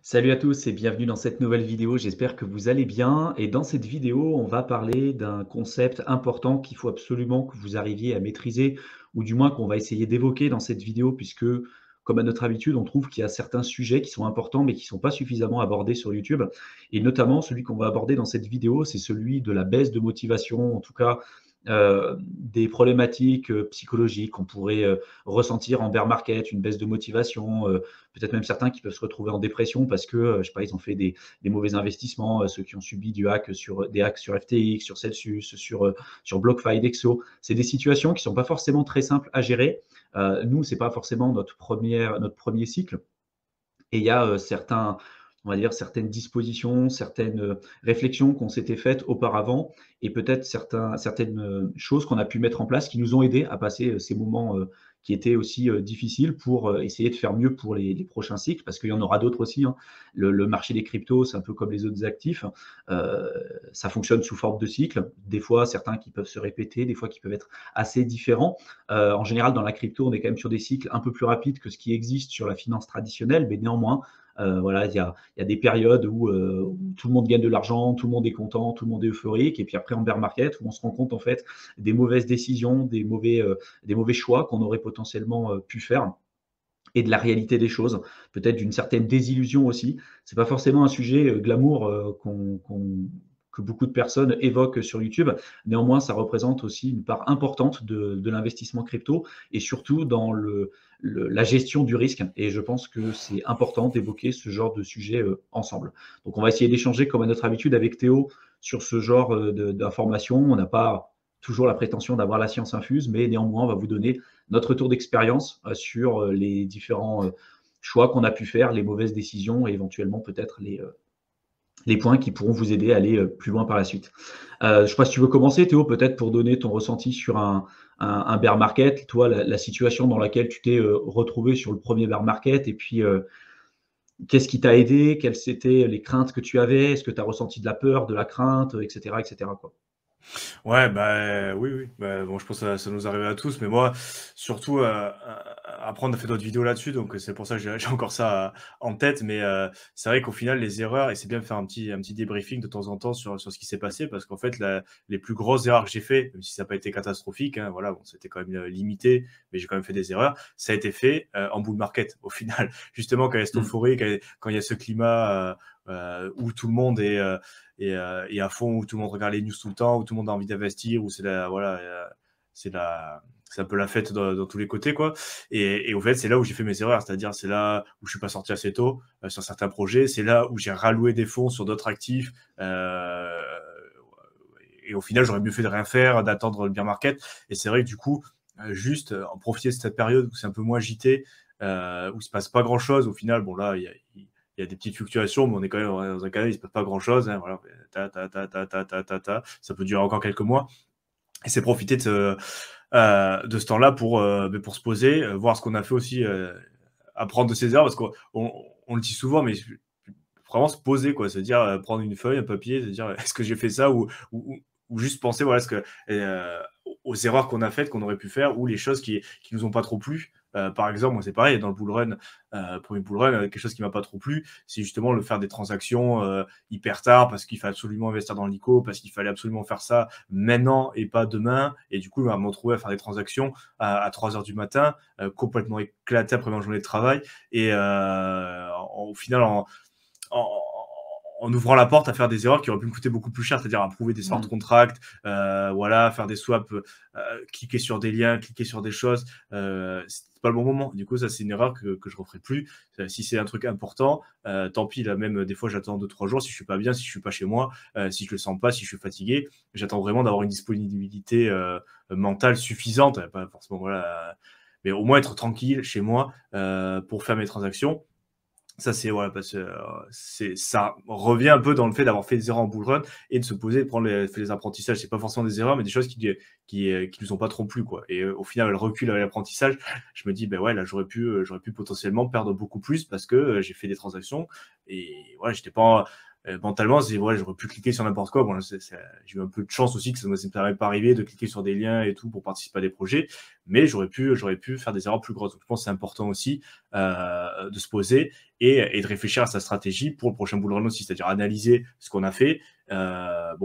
Salut à tous et bienvenue dans cette nouvelle vidéo. J'espère que vous allez bien. Et dans cette vidéo, on va parler d'un concept important qu'il faut absolument que vous arriviez à maîtriser, ou du moins qu'on va essayer d'évoquer dans cette vidéo, puisque, comme à notre habitude, on trouve qu'il y a certains sujets qui sont importants, mais qui ne sont pas suffisamment abordés sur YouTube. Et notamment, celui qu'on va aborder dans cette vidéo, c'est celui de la baisse de motivation, en tout cas des problématiques psychologiques qu'on pourrait ressentir en bear market, une baisse de motivation, peut-être même certains qui peuvent se retrouver en dépression parce que, je sais pas, ils ont fait des mauvais investissements, ceux qui ont subi des hacks sur FTX, sur Celsius, sur BlockFi, Dexo. C'est des situations qui sont pas forcément très simples à gérer. Nous, c'est pas forcément notre premier cycle. Et il y a on va dire, certaines dispositions, certaines réflexions qu'on s'était faites auparavant et peut-être certaines choses qu'on a pu mettre en place qui nous ont aidés à passer ces moments qui étaient aussi difficiles pour essayer de faire mieux pour les prochains cycles, parce qu'il y en aura d'autres aussi, hein. Le marché des cryptos, c'est un peu comme les autres actifs. Euh, Ça fonctionne sous forme de cycle. Des fois, certains qui peuvent se répéter, des fois qui peuvent être assez différents. En général, dans la crypto, on est quand même sur des cycles un peu plus rapides que ce qui existe sur la finance traditionnelle, mais néanmoins, voilà, il y a des périodes où tout le monde gagne de l'argent, tout le monde est content, tout le monde est euphorique, et puis après en bear market, où on se rend compte en fait des mauvaises décisions, des mauvais choix qu'on aurait potentiellement pu faire et de la réalité des choses, peut-être d'une certaine désillusion aussi. C'est pas forcément un sujet glamour que beaucoup de personnes évoquent sur YouTube. Néanmoins, ça représente aussi une part importante de l'investissement crypto et surtout dans la gestion du risque. Et je pense que c'est important d'évoquer ce genre de sujet ensemble. Donc, on va essayer d'échanger comme à notre habitude avec Théo sur ce genre d'informations. On n'a pas toujours la prétention d'avoir la science infuse, mais néanmoins, on va vous donner notre tour d'expérience sur les différents choix qu'on a pu faire, les mauvaises décisions et éventuellement peut-être les points qui pourront vous aider à aller plus loin par la suite. Je ne sais pas si tu veux commencer, Théo, peut-être pour donner ton ressenti sur un bear market, toi, la situation dans laquelle tu t'es retrouvé sur le premier bear market, et puis qu'est-ce qui t'a aidé, quelles étaient les craintes que tu avais, est-ce que tu as ressenti de la peur, de la crainte, etc., etc., quoi. Ouais, bah, oui, oui. Bah, bon, je pense que ça nous arrive à tous, mais moi, surtout, après, on a fait d'autres vidéos là-dessus, donc c'est pour ça que j'ai encore ça en tête. Mais c'est vrai qu'au final, les erreurs, et c'est bien de faire un petit débriefing de temps en temps sur ce qui s'est passé, parce qu'en fait, les plus grosses erreurs que j'ai fait, même si ça n'a pas été catastrophique, hein, voilà, bon, c'était quand même limité, mais j'ai quand même fait des erreurs. Ça a été fait en bull market, au final. Justement, quand il y a cette Mm. euphorie, quand il y a ce climat où tout le monde est à fond, où tout le monde regarde les news tout le temps, où tout le monde a envie d'investir, où c'est la, voilà, c'est un peu la fête dans tous les côtés, quoi. Et au fait, c'est là où j'ai fait mes erreurs, c'est-à-dire c'est là où je suis pas sorti assez tôt sur certains projets, c'est là où j'ai ralloué des fonds sur d'autres actifs. Et au final, j'aurais mieux fait de rien faire, d'attendre le bear market. Et c'est vrai que du coup, juste en profiter de cette période où c'est un peu moins agité, où il se passe pas grand-chose. Au final, bon là, il y a des petites fluctuations, mais on est quand même dans un canal, il ne se passe pas grand-chose. Hein, voilà. Ça peut durer encore quelques mois. Et c'est profiter de ce temps-là pour se poser, voir ce qu'on a fait aussi, apprendre de ses erreurs, parce qu'on le dit souvent, mais vraiment se poser, quoi, se dire, prendre une feuille, un papier, se dire, est-ce que j'ai fait ça, ou juste penser, voilà, aux erreurs qu'on a faites, qu'on aurait pu faire, ou les choses qui nous ont pas trop plu. Par exemple, moi c'est pareil, dans le bull run, premier bull run, quelque chose qui m'a pas trop plu, c'est justement le faire des transactions hyper tard, parce qu'il fallait absolument investir dans l'ICO, parce qu'il fallait absolument faire ça maintenant et pas demain, et du coup, je vais me retrouver à faire des transactions à 3 heures du matin, complètement éclaté après ma journée de travail, et au final, en, en ouvrant la porte à faire des erreurs qui auraient pu me coûter beaucoup plus cher, c'est-à-dire à prouver des smart Mm. contracts, voilà, faire des swaps, cliquer sur des liens, cliquer sur des choses. C'est pas le bon moment. Du coup, ça, c'est une erreur que je referai plus. Si c'est un truc important, tant pis, là, même des fois, j'attends 2-3 jours si je suis pas bien, si je suis pas chez moi, si je le sens pas, si je suis fatigué. J'attends vraiment d'avoir une disponibilité mentale suffisante, pas forcément, voilà, mais au moins être tranquille chez moi pour faire mes transactions. Ça, c'est voilà, parce que ça revient un peu dans le fait d'avoir fait des erreurs en bull run et de se poser, de prendre fait les apprentissages. C'est pas forcément des erreurs, mais des choses qui nous ont pas trop plu, quoi. Et au final, le recul avec l'apprentissage, je me dis, ben ouais, là, j'aurais pu potentiellement perdre beaucoup plus parce que j'ai fait des transactions et voilà, j'étais pas mentalement, c'est ouais, j'aurais pu cliquer sur n'importe quoi. Bon, j'ai eu un peu de chance aussi que ça ne m'est pas arrivé de cliquer sur des liens et tout pour participer à des projets, mais j'aurais pu faire des erreurs plus grosses. Donc, je pense que c'est important aussi de se poser et de réfléchir à sa stratégie pour le prochain bull run aussi, c'est-à-dire analyser ce qu'on a fait, à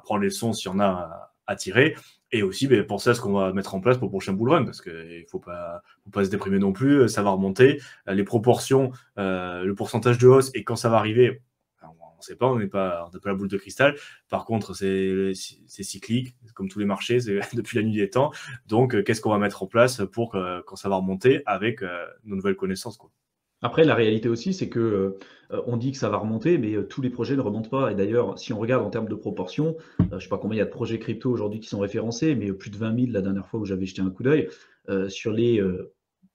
prendre les leçons s'il y en a à tirer, et aussi penser à ce qu'on va mettre en place pour le prochain bull run, parce qu'il faut pas se déprimer non plus, ça va remonter, les proportions, le pourcentage de hausse, et quand ça va arriver, on ne sait pas, on n'a pas la boule de cristal. Par contre, c'est cyclique, comme tous les marchés, c'est depuis la nuit des temps. Donc, qu'est-ce qu'on va mettre en place pour quand ça va remonter avec nos nouvelles connaissances, quoi. Après, la réalité aussi, c'est que on dit que ça va remonter, mais tous les projets ne remontent pas. Et d'ailleurs, si on regarde en termes de proportion, je ne sais pas combien il y a de projets crypto aujourd'hui qui sont référencés, mais plus de 20 000 la dernière fois où j'avais jeté un coup d'œil. Sur les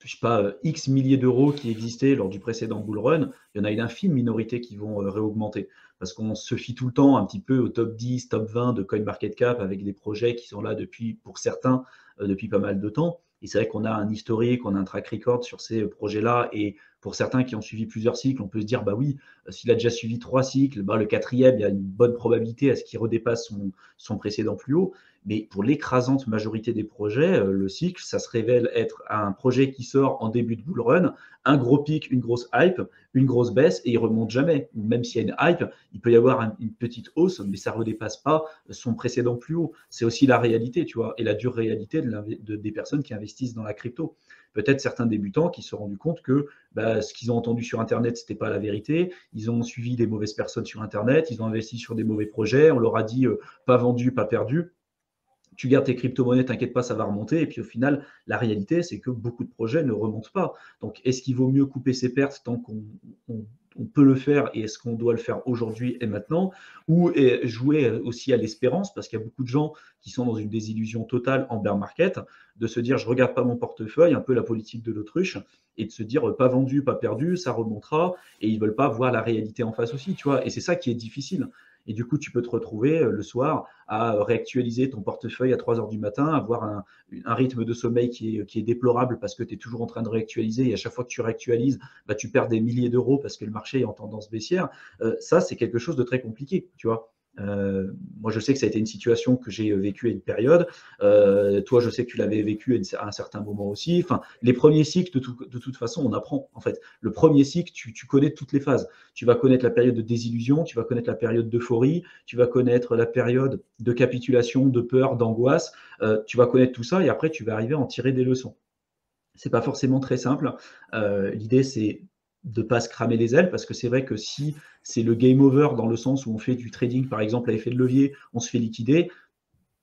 je sais pas, X milliers d'euros qui existaient lors du précédent bull run, il y en a une infime minorité qui vont réaugmenter. Parce qu'on se fie tout le temps un petit peu au top 10, top 20 de CoinMarketCap avec des projets qui sont là depuis, pour certains, depuis pas mal de temps. Et c'est vrai qu'on a un historique, on a un track record sur ces projets-là. Et pour certains qui ont suivi plusieurs cycles, on peut se dire, bah oui, s'il a déjà suivi 3 cycles, bah le quatrième, il y a une bonne probabilité à ce qu'il redépasse son précédent plus haut. Mais pour l'écrasante majorité des projets, le cycle, ça se révèle être un projet qui sort en début de bull run, un gros pic, une grosse hype, une grosse baisse, et il remonte jamais. Ou même s'il y a une hype, il peut y avoir une petite hausse, mais ça ne redépasse pas son précédent plus haut. C'est aussi la réalité, tu vois, et la dure réalité des personnes qui investissent dans la crypto. Peut-être certains débutants qui se sont rendus compte que ce qu'ils ont entendu sur Internet, ce n'était pas la vérité. Ils ont suivi des mauvaises personnes sur Internet, ils ont investi sur des mauvais projets, on leur a dit pas vendu, pas perdu. Tu gardes tes crypto-monnaies, t'inquiète pas, ça va remonter. Et puis au final, la réalité, c'est que beaucoup de projets ne remontent pas. Donc, est-ce qu'il vaut mieux couper ses pertes tant qu'on peut le faire, et est-ce qu'on doit le faire aujourd'hui et maintenant, ou jouer aussi à l'espérance, parce qu'il y a beaucoup de gens qui sont dans une désillusion totale en bear market, de se dire je regarde pas mon portefeuille, un peu la politique de l'autruche, et de se dire pas vendu, pas perdu, ça remontera, et ils veulent pas voir la réalité en face aussi, tu vois. Et c'est ça qui est difficile. Et du coup, tu peux te retrouver le soir à réactualiser ton portefeuille à 3 heures du matin, avoir un rythme de sommeil qui est déplorable parce que tu es toujours en train de réactualiser, et à chaque fois que tu réactualises, tu perds des milliers d'euros parce que le marché est en tendance baissière. Ça, c'est quelque chose de très compliqué, tu vois. Moi, je sais que ça a été une situation que j'ai vécue à une période. Toi, je sais que tu l'avais vécu à un certain moment aussi. Enfin, les premiers cycles, de toute façon, on apprend. En fait, le premier cycle, tu connais toutes les phases. Tu vas connaître la période de désillusion, tu vas connaître la période d'euphorie, tu vas connaître la période de capitulation, de peur, d'angoisse. Tu vas connaître tout ça, et après, tu vas arriver à en tirer des leçons. C'est pas forcément très simple. L'idée, c'est de ne pas se cramer les ailes, parce que c'est vrai que si c'est le game over dans le sens où on fait du trading, par exemple, à effet de levier, on se fait liquider,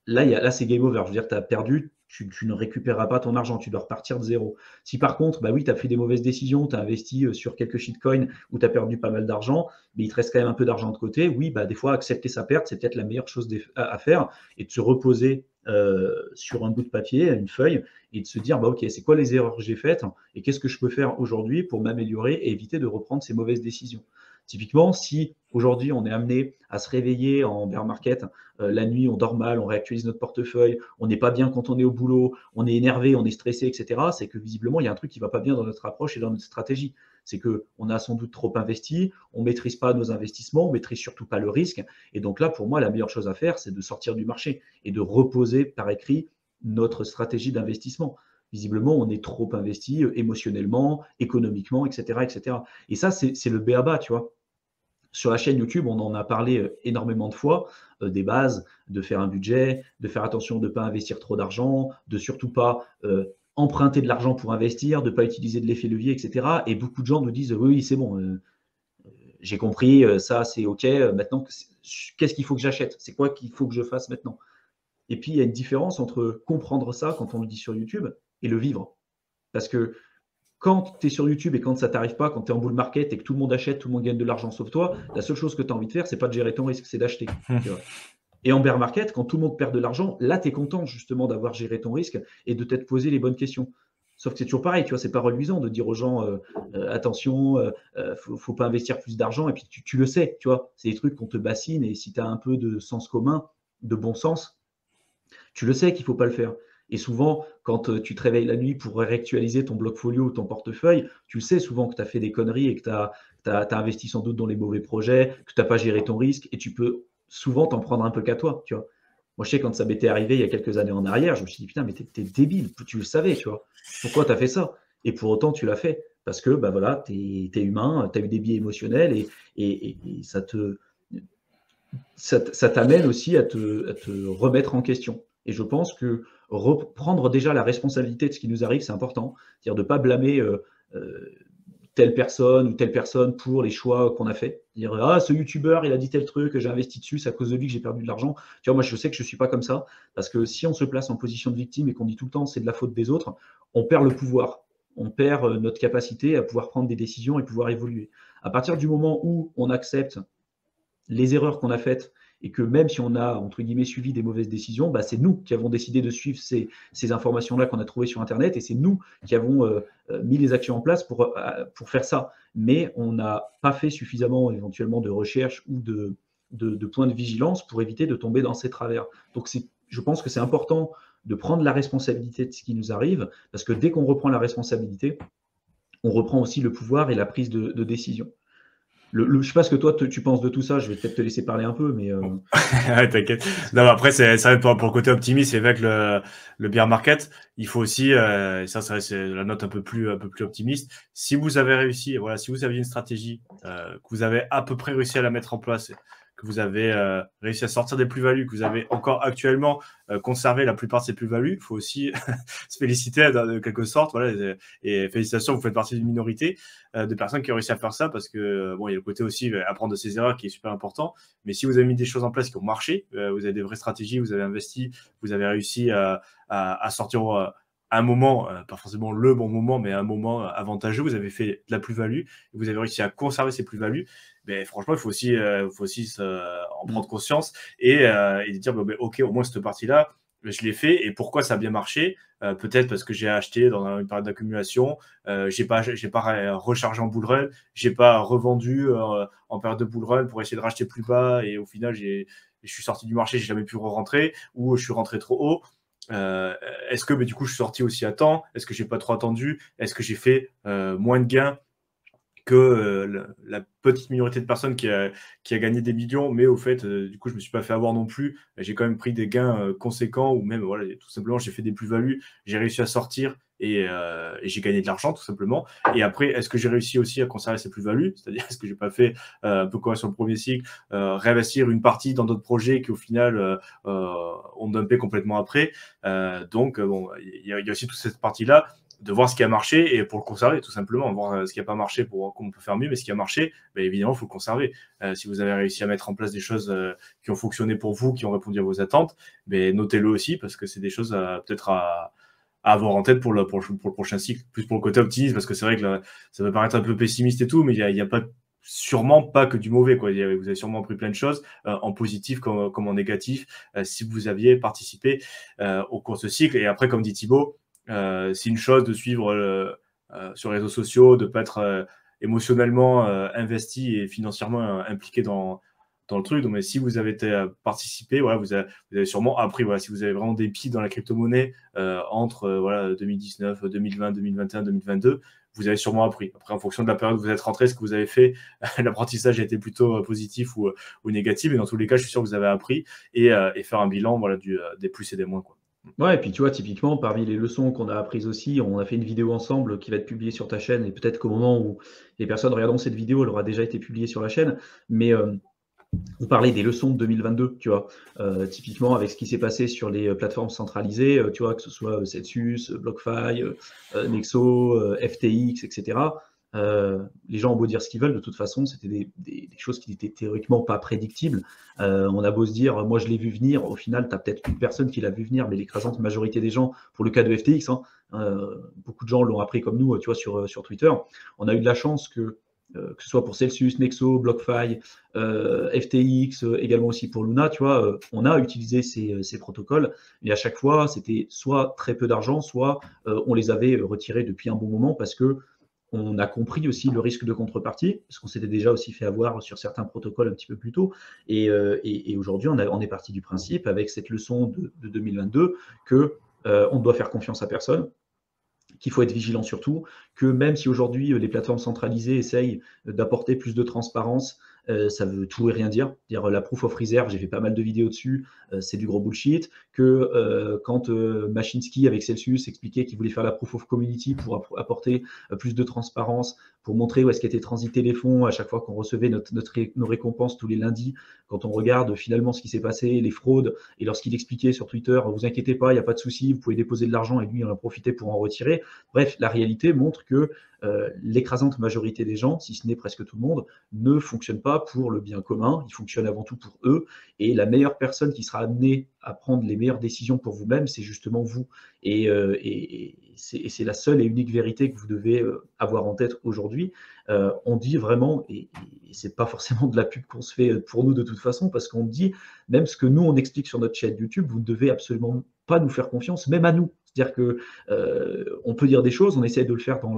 là c'est game over. Je veux dire, tu as perdu, tu ne récupéreras pas ton argent, tu dois repartir de zéro. Si par contre, oui, tu as fait des mauvaises décisions, tu as investi sur quelques shitcoins où tu as perdu pas mal d'argent, mais il te reste quand même un peu d'argent de côté, oui, des fois, accepter sa perte, c'est peut-être la meilleure chose à faire, et de se reposer sur un bout de papier, une feuille, et de se dire, ok, c'est quoi les erreurs que j'ai faites, et qu'est-ce que je peux faire aujourd'hui pour m'améliorer et éviter de reprendre ces mauvaises décisions. Typiquement, si aujourd'hui on est amené à se réveiller en bear market, la nuit on dort mal, on réactualise notre portefeuille, on n'est pas bien quand on est au boulot, on est énervé, on est stressé, etc., c'est que visiblement il y a un truc qui ne va pas bien dans notre approche et dans notre stratégie. C'est qu'on a sans doute trop investi, on ne maîtrise pas nos investissements, on ne maîtrise surtout pas le risque. Et donc là, pour moi, la meilleure chose à faire, c'est de sortir du marché et de reposer par écrit notre stratégie d'investissement. Visiblement, on est trop investi émotionnellement, économiquement, etc., etc. Et ça, c'est le b.a.-ba, tu vois. Sur la chaîne YouTube, on en a parlé énormément de fois, des bases, de faire un budget, de faire attention de ne pas investir trop d'argent, de surtout pas emprunter de l'argent pour investir, de ne pas utiliser de l'effet levier, etc. Et beaucoup de gens nous disent oui, c'est bon, j'ai compris, ça c'est OK, maintenant, qu'est-ce qu'il faut que j'achète? C'est quoi qu'il faut que je fasse maintenant? Et puis, il y a une différence entre comprendre ça quand on le dit sur YouTube et le vivre. Parce que quand tu es sur YouTube et quand ça t'arrive pas, quand tu es en bull market et que tout le monde achète, tout le monde gagne de l'argent sauf toi, la seule chose que tu as envie de faire, c'est pas de gérer ton risque, c'est d'acheter. Et en bear market, quand tout le monde perd de l'argent, là, tu es content justement d'avoir géré ton risque et de t'être posé les bonnes questions. Sauf que c'est toujours pareil, tu vois, c'est pas reluisant de dire aux gens attention, faut pas investir plus d'argent, et puis tu le sais, tu vois, c'est des trucs qu'on te bassine, et si tu as un peu de sens commun, de bon sens, tu le sais qu'il ne faut pas le faire. Et souvent, quand tu te réveilles la nuit pour réactualiser ton bloc folio ou ton portefeuille, tu le sais souvent que tu as fait des conneries et que tu as tu as investi sans doute dans les mauvais projets, que tu n'as pas géré ton risque, et tu peux souvent t'en prendre un peu qu'à toi, tu vois. Moi, je sais, quand ça m'était arrivé il y a quelques années en arrière, je me suis dit, putain, mais t'es débile, tu le savais, tu vois. Pourquoi tu as fait ça? Et pour autant, tu l'as fait. Parce que, bah voilà, tu es humain, tu as eu des biais émotionnels, et ça t'amène aussi à te remettre en question. Et je pense que reprendre déjà la responsabilité de ce qui nous arrive, c'est important. C'est-à-dire de ne pas blâmer telle personne ou telle personne pour les choix qu'on a fait. Dire, ah, ce youtubeur, il a dit tel truc, j'ai investi dessus, c'est à cause de lui que j'ai perdu de l'argent. Tu vois, moi, je sais que je ne suis pas comme ça, parce que si on se place en position de victime et qu'on dit tout le temps c'est de la faute des autres, on perd le pouvoir. On perd notre capacité à pouvoir prendre des décisions et pouvoir évoluer. À partir du moment où on accepte les erreurs qu'on a faites, et que même si on a, entre guillemets, suivi des mauvaises décisions, bah, c'est nous qui avons décidé de suivre ces informations-là qu'on a trouvées sur Internet, et c'est nous qui avons mis les actions en place pour faire ça. Mais on n'a pas fait suffisamment éventuellement de recherche ou de points de vigilance pour éviter de tomber dans ces travers. Donc je pense que c'est important de prendre la responsabilité de ce qui nous arrive, parce que dès qu'on reprend la responsabilité, on reprend aussi le pouvoir et la prise de décision. Je ne sais pas ce que toi tu penses de tout ça, je vais peut-être te laisser parler un peu, mais Ouais, t'inquiète. Non, mais après, c'est vrai pour le côté optimiste, c'est vrai que le bear market, il faut aussi, et ça, c'est la note un peu plus optimiste. Si vous avez réussi, voilà, si vous aviez une stratégie, que vous avez à peu près réussi à la mettre en place, que vous avez réussi à sortir des plus-values, que vous avez encore actuellement conservé la plupart de ces plus-values, il faut aussi se féliciter de quelque sorte, voilà, et félicitations, vous faites partie d'une minorité de personnes qui ont réussi à faire ça, parce que bon, il y a le côté aussi apprendre de ses erreurs qui est super important. Mais si vous avez mis des choses en place qui ont marché, vous avez des vraies stratégies, vous avez investi, vous avez réussi à sortir un moment, pas forcément le bon moment, mais un moment avantageux, vous avez fait de la plus-value, vous avez réussi à conserver ces plus-values, mais franchement, il faut aussi en prendre conscience et dire, bon, ben, ok, au moins cette partie-là, je l'ai fait, et pourquoi ça a bien marché? Peut-être parce que j'ai acheté dans une période d'accumulation, j'ai pas rechargé en bull run, j'ai pas revendu en période de bull run pour essayer de racheter plus bas, et au final je suis sorti du marché, j'ai jamais pu re-rentrer, ou je suis rentré trop haut. Est-ce que du coup je suis sorti aussi à temps? Est-ce que j'ai pas trop attendu? Est-ce que j'ai fait moins de gains que la petite minorité de personnes qui a gagné des millions, mais au fait, du coup, je me suis pas fait avoir non plus. J'ai quand même pris des gains conséquents, ou même, voilà, tout simplement, j'ai fait des plus-values, j'ai réussi à sortir, et j'ai gagné de l'argent, tout simplement. Et après, est-ce que j'ai réussi aussi à conserver ces plus-values? C'est-à-dire, est-ce que j'ai pas fait, un peu comme sur le premier cycle, réinvestir une partie dans d'autres projets qui, au final, ont dumpé complètement après? Donc, bon, il y a aussi toute cette partie-là, de voir ce qui a marché et pour le conserver, tout simplement, voir ce qui n'a pas marché pour voir comment on peut faire mieux, mais ce qui a marché, ben, évidemment, il faut le conserver. Si vous avez réussi à mettre en place des choses qui ont fonctionné pour vous, qui ont répondu à vos attentes, ben, notez-le aussi, parce que c'est des choses peut-être à avoir en tête pour le prochain cycle, plus pour le côté optimiste, parce que c'est vrai que là, ça peut paraître un peu pessimiste et tout, mais il y a pas sûrement pas que du mauvais, quoi. Vous avez sûrement appris plein de choses, en positif comme en négatif, si vous aviez participé au cours de ce cycle. Et après, comme dit Thibaut, c'est une chose de suivre sur les réseaux sociaux, de ne pas être émotionnellement investi et financièrement impliqué dans le truc. Donc, mais si vous avez participé, voilà, vous avez sûrement appris. Voilà, si vous avez vraiment des pieds dans la crypto-monnaie entre voilà, 2019, 2020, 2021, 2022, vous avez sûrement appris. Après, en fonction de la période où vous êtes rentré, ce que vous avez fait, l'apprentissage a été plutôt positif ou négatif. Mais dans tous les cas, je suis sûr que vous avez appris et faire un bilan, voilà, des plus et des moins, quoi. ouais, et puis tu vois, typiquement, parmi les leçons qu'on a apprises aussi, on a fait une vidéo ensemble qui va être publiée sur ta chaîne, et peut-être qu'au moment où les personnes regarderont cette vidéo, elle aura déjà été publiée sur la chaîne. Mais on parlait des leçons de 2022, tu vois, typiquement avec ce qui s'est passé sur les plateformes centralisées, tu vois, que ce soit Celsius, BlockFi, Nexo, FTX, etc. Les gens ont beau dire ce qu'ils veulent, de toute façon, c'était des choses qui n'étaient théoriquement pas prédictibles. On a beau se dire, moi je l'ai vu venir, au final, tu as peut-être une personne qui l'a vu venir, mais l'écrasante majorité des gens, pour le cas de FTX, hein, beaucoup de gens l'ont appris comme nous, tu vois, sur Twitter. On a eu de la chance que ce soit pour Celsius, Nexo, BlockFi, FTX, également aussi pour Luna, tu vois, on a utilisé ces protocoles, mais à chaque fois, c'était soit très peu d'argent, soit on les avait retirés depuis un bon moment, parce que on a compris aussi le risque de contrepartie, parce qu'on s'était déjà aussi fait avoir sur certains protocoles un petit peu plus tôt. Et aujourd'hui, on est parti du principe, avec cette leçon de 2022, que on ne doit faire confiance à personne, qu'il faut être vigilant surtout, que même si aujourd'hui les plateformes centralisées essayent d'apporter plus de transparence, ça veut tout et rien dire. Dire la proof of reserve, j'ai fait pas mal de vidéos dessus, c'est du gros bullshit. Que quand Mashinsky avec Celsius expliquait qu'il voulait faire la proof of community pour apporter plus de transparence, pour montrer où est-ce qu'étaient transités les fonds à chaque fois qu'on recevait nos récompenses tous les lundis, quand on regarde finalement ce qui s'est passé, les fraudes, et lorsqu'il expliquait sur Twitter, vous inquiétez pas, il n'y a pas de souci, vous pouvez déposer de l'argent, et lui, il en a profité pour en retirer. Bref, la réalité montre que l'écrasante majorité des gens, si ce n'est presque tout le monde, ne fonctionnent pas pour le bien commun, ils fonctionnent avant tout pour eux, et la meilleure personne qui sera amenée à prendre les meilleures décisions pour vous-même, c'est justement vous. Et c'est la seule et unique vérité que vous devez avoir en tête aujourd'hui. On dit vraiment, et c'est pas forcément de la pub qu'on se fait pour nous de toute façon, parce qu'on dit, même ce que nous on explique sur notre chaîne YouTube, vous ne devez absolument pas nous faire confiance, même à nous. C'est-à-dire que on peut dire des choses, on essaie de le faire dans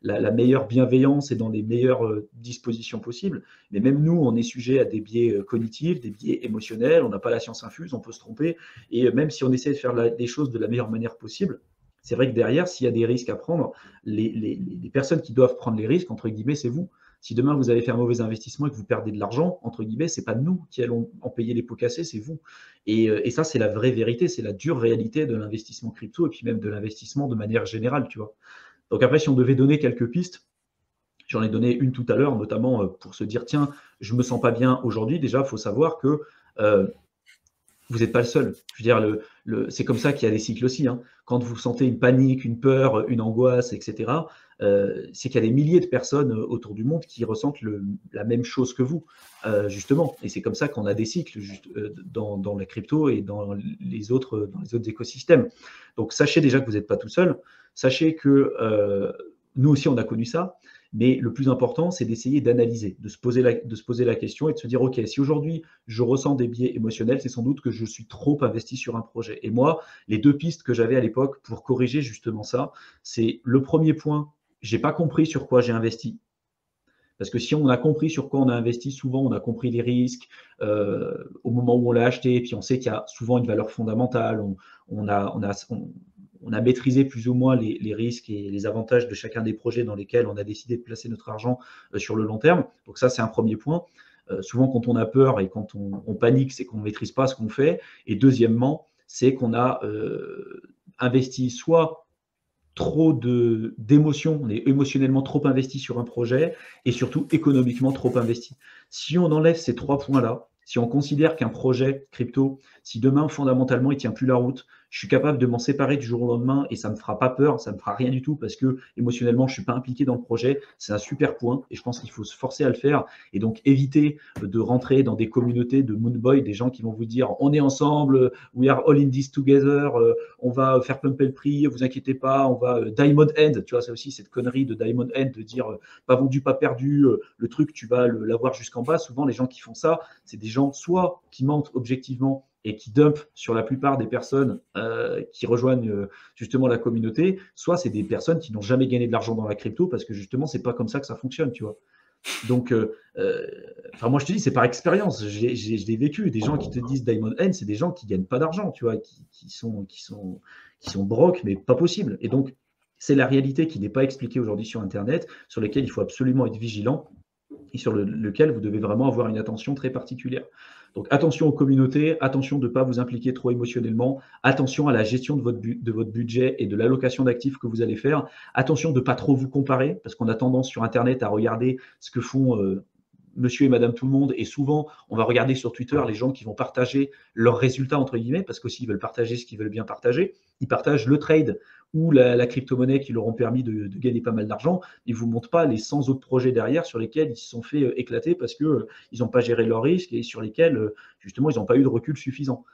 la meilleure bienveillance et dans les meilleures dispositions possibles, mais même nous, on est sujet à des biais cognitifs, des biais émotionnels, on n'a pas la science infuse, on peut se tromper, et même si on essaie de faire des choses de la meilleure manière possible, c'est vrai que derrière, s'il y a des risques à prendre, les personnes qui doivent prendre les risques, entre guillemets, c'est vous. Si demain vous avez fait un mauvais investissement et que vous perdez de l'argent, entre guillemets, c'est pas nous qui allons en payer les pots cassés, c'est vous. Et ça, c'est la vraie vérité, c'est la dure réalité de l'investissement crypto et puis même de l'investissement de manière générale, tu vois. Donc après, si on devait donner quelques pistes, j'en ai donné une tout à l'heure, notamment pour se dire, tiens, je me sens pas bien aujourd'hui. Déjà, il faut savoir que vous n'êtes pas le seul. Je veux dire, c'est comme ça qu'il y a des cycles aussi. Hein. Quand vous sentez une panique, une peur, une angoisse, etc., c'est qu'il y a des milliers de personnes autour du monde qui ressentent la même chose que vous, justement. Et c'est comme ça qu'on a des cycles dans la crypto et dans les autres écosystèmes. Donc, sachez déjà que vous n'êtes pas tout seul. Sachez que nous aussi, on a connu ça. Mais le plus important, c'est d'essayer d'analyser, de se poser la question et de se dire, OK, si aujourd'hui je ressens des biais émotionnels, c'est sans doute que je suis trop investi sur un projet. Et moi, les deux pistes que j'avais à l'époque pour corriger justement ça, c'est le premier point, j'ai pas compris sur quoi j'ai investi. Parce que si on a compris sur quoi on a investi, souvent on a compris les risques au moment où on l'a acheté, et puis on sait qu'il y a souvent une valeur fondamentale, on a maîtrisé plus ou moins les risques et les avantages de chacun des projets dans lesquels on a décidé de placer notre argent sur le long terme. Donc ça, c'est un premier point. Souvent, quand on a peur et quand on panique, c'est qu'on ne maîtrise pas ce qu'on fait. Et deuxièmement, c'est qu'on a investi soit trop d'émotions, on est émotionnellement trop investi sur un projet et surtout économiquement trop investi. Si on enlève ces trois points-là, si on considère qu'un projet crypto, si demain fondamentalement il ne tient plus la route, je suis capable de m'en séparer du jour au lendemain et ça ne me fera pas peur, ça ne me fera rien du tout parce que émotionnellement je ne suis pas impliqué dans le projet, c'est un super point et je pense qu'il faut se forcer à le faire et donc éviter de rentrer dans des communautés de Moonboy, des gens qui vont vous dire on est ensemble, we are all in this together, on va faire pumper le prix, vous inquiétez pas, on va Diamond End, tu vois, c'est aussi cette connerie de Diamond End de dire pas vendu, pas perdu, le truc tu vas l'avoir jusqu'en bas. Souvent les gens qui font ça, c'est des gens soit qui mentent objectivement et qui dumpent sur la plupart des personnes qui rejoignent justement la communauté, soit c'est des personnes qui n'ont jamais gagné de l'argent dans la crypto parce que justement c'est pas comme ça que ça fonctionne, tu vois. Donc, moi je te dis, c'est par expérience, je l'ai vécu. Des gens qui te disent Diamond N, c'est des gens qui gagnent pas d'argent, tu vois, qui sont brocs, mais pas possible. Et donc, c'est la réalité qui n'est pas expliquée aujourd'hui sur Internet, sur laquelle il faut absolument être vigilant et sur lequel vous devez vraiment avoir une attention très particulière. Donc attention aux communautés, attention de ne pas vous impliquer trop émotionnellement, attention à la gestion de votre budget et de l'allocation d'actifs que vous allez faire, attention de ne pas trop vous comparer, parce qu'on a tendance sur Internet à regarder ce que font monsieur et madame tout le monde, et souvent on va regarder sur Twitter les gens qui vont partager leurs résultats, entre guillemets, parce qu'aussi ils veulent partager ce qu'ils veulent bien partager, ils partagent le trade ou la crypto-monnaie qui leur ont permis de gagner pas mal d'argent, ils ne vous montrent pas les 100 autres projets derrière sur lesquels ils se sont fait éclater parce qu'ils n'ont pas géré leurs risques et sur lesquels justement ils n'ont pas eu de recul suffisant.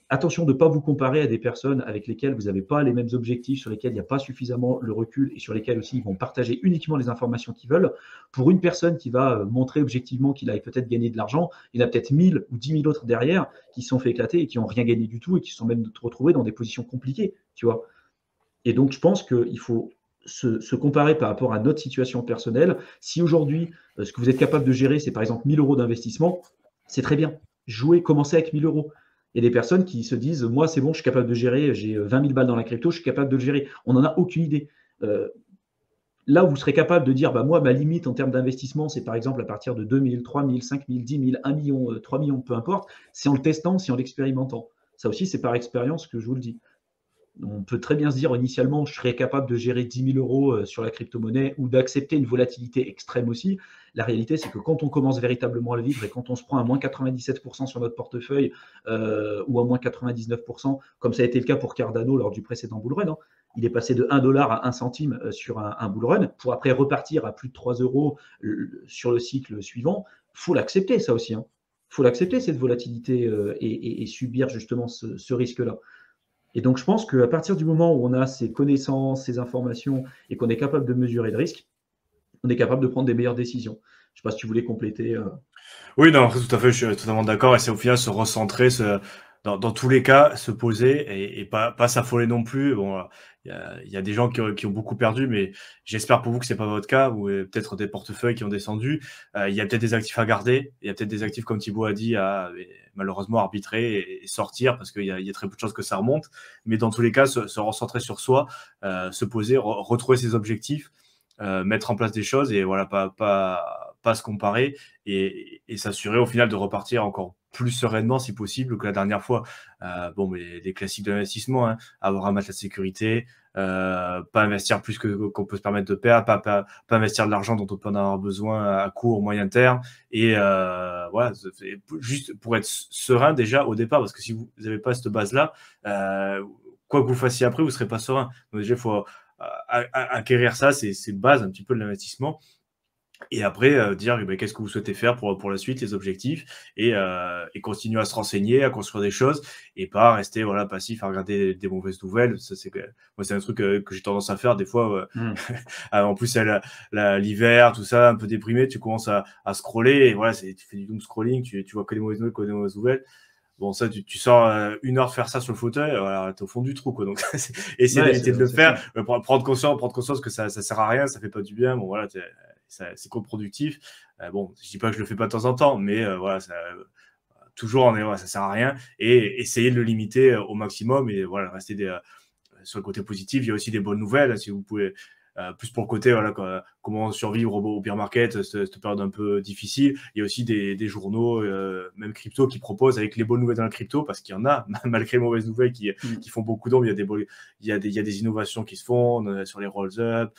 Attention de ne pas vous comparer à des personnes avec lesquelles vous n'avez pas les mêmes objectifs, sur lesquels il n'y a pas suffisamment le recul et sur lesquels aussi ils vont partager uniquement les informations qu'ils veulent. Pour une personne qui va montrer objectivement qu'il a peut-être gagné de l'argent, il y en a peut-être 1000 ou 10 000 autres derrière qui se sont fait éclater et qui n'ont rien gagné du tout et qui se sont même retrouvés dans des positions compliquées, tu vois. Et donc, je pense qu'il faut se comparer par rapport à notre situation personnelle. Si aujourd'hui, ce que vous êtes capable de gérer, c'est par exemple 1 000 euros d'investissement, c'est très bien. Jouez, commencez avec 1 000 euros. Il y a des personnes qui se disent, moi, c'est bon, je suis capable de gérer, j'ai 20 000 balles dans la crypto, je suis capable de le gérer. On n'en a aucune idée. Là où vous serez capable de dire, bah, moi, ma limite en termes d'investissement, c'est par exemple à partir de 2 000, 3 000, 5 000, 10 000, 1 million, 3 millions, peu importe, c'est en le testant, c'est en l'expérimentant. Ça aussi, c'est par expérience que je vous le dis. On peut très bien se dire initialement, je serais capable de gérer 10 000 euros sur la crypto-monnaie ou d'accepter une volatilité extrême aussi. La réalité, c'est que quand on commence véritablement à le vivre et quand on se prend à moins 97% sur notre portefeuille ou à moins 99%, comme ça a été le cas pour Cardano lors du précédent bull run, hein, il est passé de 1 dollar à 1 centime sur un bull run pour après repartir à plus de 3 euros sur le cycle suivant. Il faut l'accepter, ça aussi. Il faut l'accepter, cette volatilité et subir justement ce risque-là. Et donc, je pense qu'à partir du moment où on a ces connaissances, ces informations et qu'on est capable de mesurer le risque, on est capable de prendre des meilleures décisions. Je ne sais pas si tu voulais compléter. Oui, non, tout à fait, je suis totalement d'accord. Et c'est au final se recentrer, dans tous les cas, se poser et pas s'affoler non plus. Bon, il y a des gens qui ont beaucoup perdu, mais j'espère pour vous que c'est pas votre cas, ou peut-être des portefeuilles qui ont descendu. Il y a peut-être des actifs à garder. Il y a peut-être des actifs, comme Thibaut a dit, à malheureusement arbitrer et sortir parce qu'il y a très peu de chances que ça remonte. Mais dans tous les cas, se recentrer sur soi, se poser, retrouver ses objectifs, mettre en place des choses et voilà, pas se comparer et s'assurer au final de repartir encore plus sereinement si possible que la dernière fois. Bon, mais les classiques de l'investissement, hein, avoir un matelas de sécurité, pas investir plus qu'on peut se permettre de perdre, pas investir de l'argent dont on peut en avoir besoin à court, moyen terme, et voilà, juste pour être serein déjà au départ, parce que si vous n'avez pas cette base-là, quoi que vous fassiez après, vous ne serez pas serein. Donc déjà, il faut acquérir ça, c'est une base un petit peu de l'investissement. Et après, dire qu'est-ce que vous souhaitez faire pour la suite, les objectifs, et continuer à se renseigner, à construire des choses, et pas rester voilà, passif à regarder des mauvaises nouvelles. Ça, moi, c'est un truc que j'ai tendance à faire des fois. En plus, l'hiver, tout ça, un peu déprimé, tu commences à scroller, et voilà, tu fais du doom scrolling, tu vois que des mauvaises nouvelles, que des mauvaises nouvelles. Bon, ça, tu sors 1 heure de faire ça sur le fauteuil, voilà, t'es au fond du trou, quoi. Donc, essayer d'éviter de le faire, prendre conscience que ça sert à rien, ça fait pas du bien. Bon, voilà, c'est contre-productif. Bon, je dis pas que je le fais pas de temps en temps, mais voilà, toujours, ça sert à rien. Et essayer de le limiter au maximum et voilà, rester sur le côté positif. Il y a aussi des bonnes nouvelles, si vous pouvez. Plus pour le côté, voilà, comment survivre au bear market, cette période un peu difficile. Il y a aussi des journaux, même crypto, qui proposent avec les bonnes nouvelles dans la crypto, parce qu'il y en a, malgré les mauvaises nouvelles qui font beaucoup d'ombre. Il y a des innovations qui se font sur les rolls-up,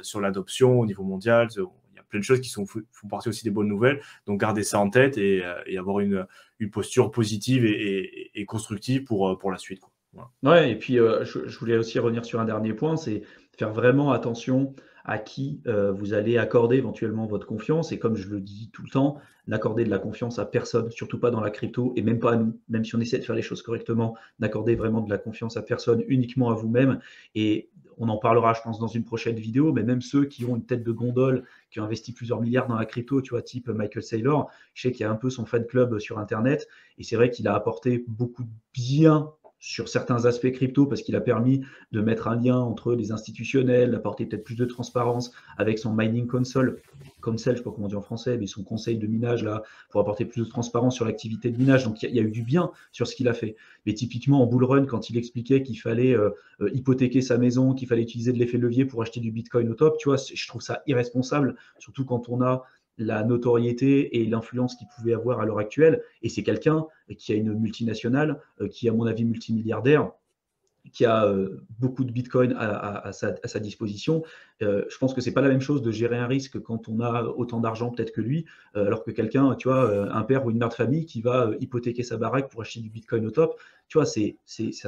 sur l'adoption au niveau mondial. Il y a plein de choses qui font partie aussi des bonnes nouvelles. Donc, garder ça en tête et avoir une posture positive et constructive pour la suite, quoi. Voilà. Ouais, et puis je voulais aussi revenir sur un dernier point, c'est faire vraiment attention à qui vous allez accorder éventuellement votre confiance. Et comme je le dis tout le temps, n'accordez de la confiance à personne, surtout pas dans la crypto, et même pas à nous, même si on essaie de faire les choses correctement, n'accordez vraiment de la confiance à personne, uniquement à vous-même. Et on en parlera, je pense, dans une prochaine vidéo, mais même ceux qui ont une tête de gondole, qui ont investi plusieurs milliards dans la crypto, tu vois, type Michael Saylor, je sais qu'il y a un peu son fan club sur Internet, et c'est vrai qu'il a apporté beaucoup de bien sur certains aspects crypto parce qu'il a permis de mettre un lien entre les institutionnels, d'apporter peut-être plus de transparence avec son mining console, je sais pas comment on dit en français, mais son conseil de minage là, pour apporter plus de transparence sur l'activité de minage. Donc il y a eu du bien sur ce qu'il a fait. Mais typiquement en bull run, quand il expliquait qu'il fallait hypothéquer sa maison, qu'il fallait utiliser de l'effet levier pour acheter du Bitcoin au top, tu vois, je trouve ça irresponsable, surtout quand on a la notoriété et l'influence qu'il pouvait avoir à l'heure actuelle. Et c'est quelqu'un qui a une multinationale, qui est à mon avis multimilliardaire, qui a beaucoup de Bitcoin à sa disposition. Je pense que c'est pas la même chose de gérer un risque quand on a autant d'argent peut-être que lui, alors que quelqu'un, tu vois, un père ou une mère de famille qui va hypothéquer sa baraque pour acheter du Bitcoin au top, tu vois,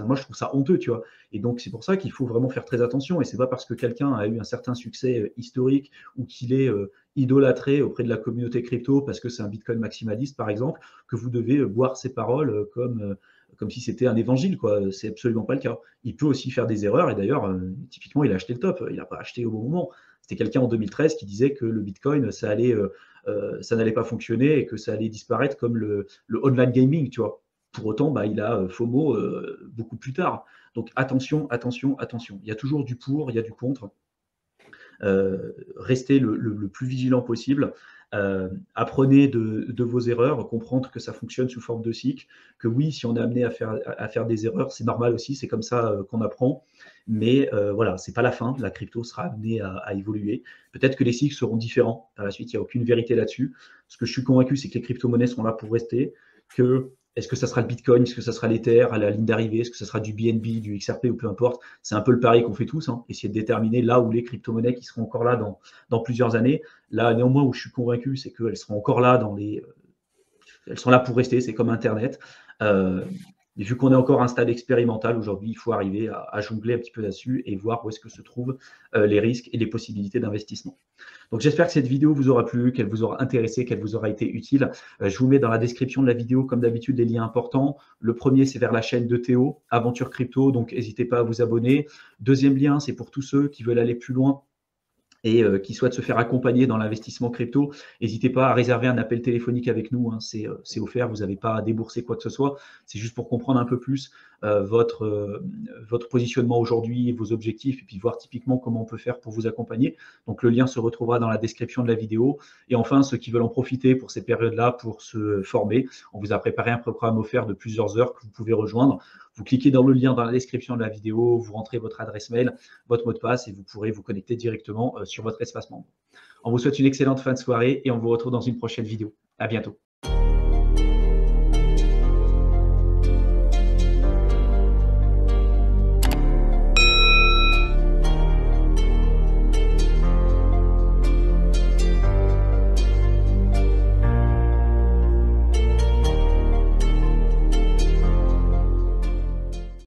moi je trouve ça honteux, tu vois. Et donc c'est pour ça qu'il faut vraiment faire très attention. Et c'est pas parce que quelqu'un a eu un certain succès historique ou qu'il est idolâtré auprès de la communauté crypto parce que c'est un Bitcoin maximaliste, par exemple, que vous devez boire ses paroles comme si c'était un évangile, quoi. C'est absolument pas le cas. Il peut aussi faire des erreurs, et d'ailleurs, typiquement, il a acheté le top, il n'a pas acheté au bon moment. C'était quelqu'un en 2013 qui disait que le Bitcoin, ça n'allait pas fonctionner et que ça allait disparaître comme le online gaming, tu vois. Pour autant, bah, il a FOMO beaucoup plus tard. Donc attention, attention, attention. Il y a toujours du pour, il y a du contre. Restez le plus vigilant possible. Apprenez de vos erreurs, comprendre que ça fonctionne sous forme de cycle, que oui, si on est amené à faire des erreurs, c'est normal aussi, c'est comme ça qu'on apprend. Mais voilà, c'est pas la fin. La crypto sera amenée à évoluer. Peut-être que les cycles seront différents par la suite. Il n'y a aucune vérité là-dessus. Ce que je suis convaincu, c'est que les crypto-monnaies sont là pour rester. Est-ce que ça sera le Bitcoin, est-ce que ça sera l'Ether à la ligne d'arrivée, est-ce que ça sera du BNB, du XRP ou peu importe. C'est un peu le pari qu'on fait tous, hein, essayer de déterminer là où les crypto-monnaies qui seront encore là dans plusieurs années. Là, néanmoins, où je suis convaincu, c'est qu'elles seront encore là elles sont là pour rester, c'est comme Internet. Et vu qu'on est encore à un stade expérimental aujourd'hui, il faut arriver à jongler un petit peu là-dessus et voir où est-ce que se trouvent les risques et les possibilités d'investissement. Donc j'espère que cette vidéo vous aura plu, qu'elle vous aura intéressé, qu'elle vous aura été utile. Je vous mets dans la description de la vidéo, comme d'habitude, les liens importants. Le premier, c'est vers la chaîne de Théo, Aventure Crypto, donc n'hésitez pas à vous abonner. Deuxième lien, c'est pour tous ceux qui veulent aller plus loin et qui souhaitent se faire accompagner dans l'investissement crypto, n'hésitez pas à réserver un appel téléphonique avec nous, hein, c'est offert, vous n'avez pas à débourser quoi que ce soit, c'est juste pour comprendre un peu plus votre positionnement aujourd'hui, vos objectifs, et puis voir typiquement comment on peut faire pour vous accompagner. Donc le lien se retrouvera dans la description de la vidéo. Et enfin, ceux qui veulent en profiter pour ces périodes-là, pour se former, on vous a préparé un programme offert de plusieurs heures que vous pouvez rejoindre. Vous cliquez dans le lien dans la description de la vidéo, vous rentrez votre adresse mail, votre mot de passe et vous pourrez vous connecter directement sur votre espace membre. On vous souhaite une excellente fin de soirée et on vous retrouve dans une prochaine vidéo. À bientôt.